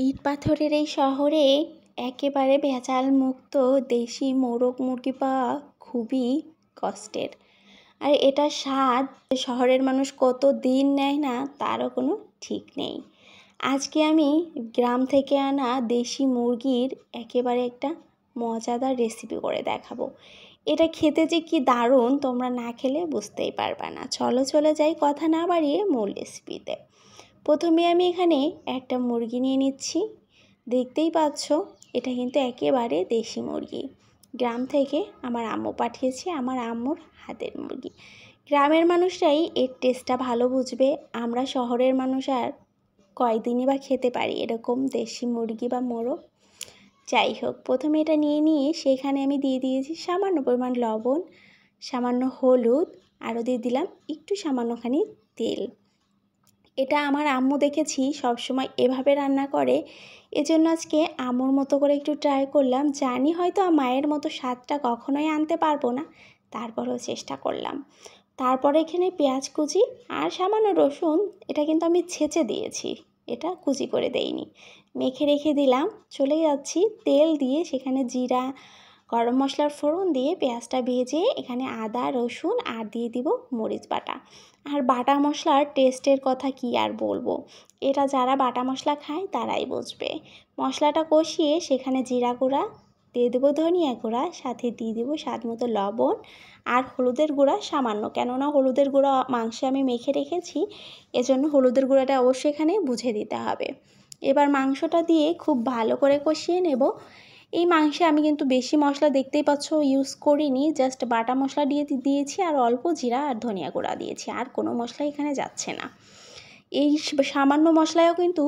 ইট পাথরের এই শহরে একেবারে ভেজাল মুক্ত দেশি মোরগ মুরগি পাওয়া খুবই কষ্টের। আর এটার স্বাদ শহরের মানুষ কত দিন নেয় না তারও কোনো ঠিক নেই। আজকে আমি গ্রাম থেকে আনা দেশি মুরগির একেবারে একটা মজাদার রেসিপি করে দেখাবো। এটা খেতে যে কি দারুণ, তোমরা না খেলে বুঝতেই পারবে না। চলো চলে যাই কথা না বাড়িয়ে মূল রেসিপিতে। প্রথমে আমি এখানে একটা মুরগি নিয়ে নিচ্ছি। দেখতেই পাচ্ছ এটা কিন্তু একেবারে দেশি মুরগি। গ্রাম থেকে আমার আম্মু পাঠিয়েছে, আমার আম্মুর হাতের মুরগি। গ্রামের মানুষরাই এর টেস্টটা ভালো বুঝবে, আমরা শহরের মানুষ আর কয়দিনই বা খেতে পারি এরকম দেশি মুরগি বা মোরগ। যাই হোক, প্রথমে এটা নিয়ে সেখানে আমি দিয়ে দিয়েছি সামান্য পরিমাণ লবণ, সামান্য হলুদ, আরও দিয়ে দিলাম একটু সামান্যখানি তেল। এটা আমার আম্মু দেখেছি সবসময় এভাবে রান্না করে, এজন্য আজকে আম্মুর মতো করে একটু ট্রাই করলাম। জানি হয়তো মায়ের মতো স্বাদটা কখনোই আনতে পারবো না, তারপরেও চেষ্টা করলাম। তারপরে এখানে পেঁয়াজ কুচি আর সামান্য রসুন, এটা কিন্তু আমি ছেঁচে দিয়েছি, এটা কুচি করে দেইনি, মেখে রেখে দিলাম। চলে যাচ্ছি তেল দিয়ে, সেখানে জিরা গরম মশলার ফোড়ন দিয়ে পেঁয়াজটা ভেজে এখানে আদা রসুন আর দিয়ে দিব মরিচ বাটা। আর বাটা মশলার টেস্টের কথা কি আর বলবো, এটা যারা বাটা মশলা খায় তারাই বুঝবে। মশলাটা কষিয়ে সেখানে জিরা গুঁড়া দিয়ে দেবো, ধনিয়া গুঁড়া, সাথে দিয়ে দেবো স্বাদ মতো লবণ আর হলুদের গুঁড়া সামান্য, কেননা হলুদের গুঁড়া মাংসে আমি মেখে রেখেছি, এজন্য হলুদের গুঁড়াটা অবশ্যই এখানে বুঝে দিতে হবে। এবার মাংসটা দিয়ে খুব ভালো করে কষিয়ে নেব। এই মাংসে আমি কিন্তু বেশি মশলা দেখতেই পাচ্ছ ইউজ করিনি, জাস্ট বাটা মশলা দিয়েছি আর অল্প জিরা আর ধনিয়া গুঁড়া দিয়েছি, আর কোনো মশলা এখানে যাচ্ছে না। এই সামান্য মশলায়ও কিন্তু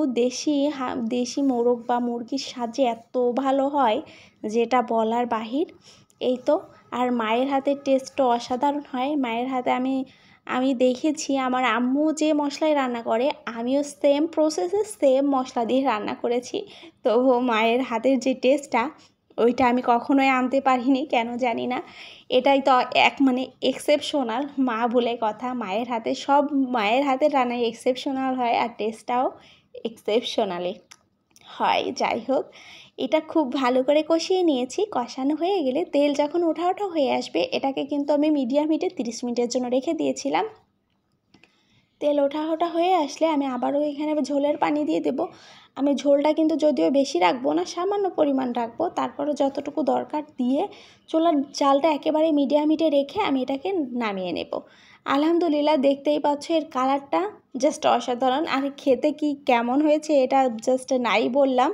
দেশি মোরগ বা মুরগির স্বাদ যে এত ভালো হয় যেটা বলার বাহির। এই তো, আর মায়ের হাতের টেস্টও অসাধারণ হয়। মায়ের হাতে আমি দেখেছি আমার আম্মু যে মশলায় রান্না করে, আমিও সেম প্রসেসে সেম মশলা দিয়ে রান্না করেছি, তবুও মায়ের হাতের যে টেস্টটা ওইটা আমি কখনোই আনতে পারিনি, কেন জানি না। এটাই তো এক্সেপশনাল, মা বলে কথা, মায়ের হাতের রান্নাই এক্সেপশনাল হয় আর টেস্টটাও এক্সেপশনালি হয়। যাই হোক, এটা খুব ভালো করে কষিয়ে নিয়েছি। কষানো হয়ে গেলে তেল যখন ওঠা হয়ে আসবে, এটাকে কিন্তু আমি মিডিয়াম হিটে 30 মিনিটের জন্য রেখে দিয়েছিলাম। তেল ওঠা হয়ে আসলে আমি আবারও এখানে ঝোলের পানি দিয়ে দেব। আমি ঝোলটা কিন্তু যদিও বেশি রাখবো না, সামান্য পরিমাণ রাখবো, তারপরে যতটুকু দরকার দিয়ে চুলার জালটা একেবারে মিডিয়াম হিটে রেখে আমি এটাকে নামিয়ে নেব। আলহামদুলিল্লাহ, দেখতেই পাচ্ছ এর কালারটা জাস্ট অসাধারণ। আর খেতে কি কেমন হয়েছে এটা জাস্ট নাই বললাম,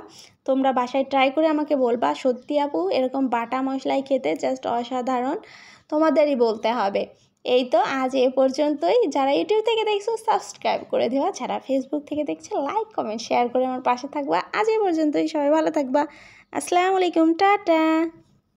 তোমরা বাসায় ট্রাই করে আমাকে বলবা। সত্যি আপু, এরকম বাটা মশলাই খেতে জাস্ট অসাধারণ, তোমাদেরই বলতে হবে। এই তো, আজ এ পর্যন্তই। যারা ইউটিউব থেকে দেখছো সাবস্ক্রাইব করে দেওয়া, যারা ফেসবুক থেকে দেখছো লাইক কমেন্ট শেয়ার করে আমার পাশে থাকবা। আজ এ পর্যন্তই, সবাই ভালো থাকবা। আসসালামু আলাইকুম, টাটা।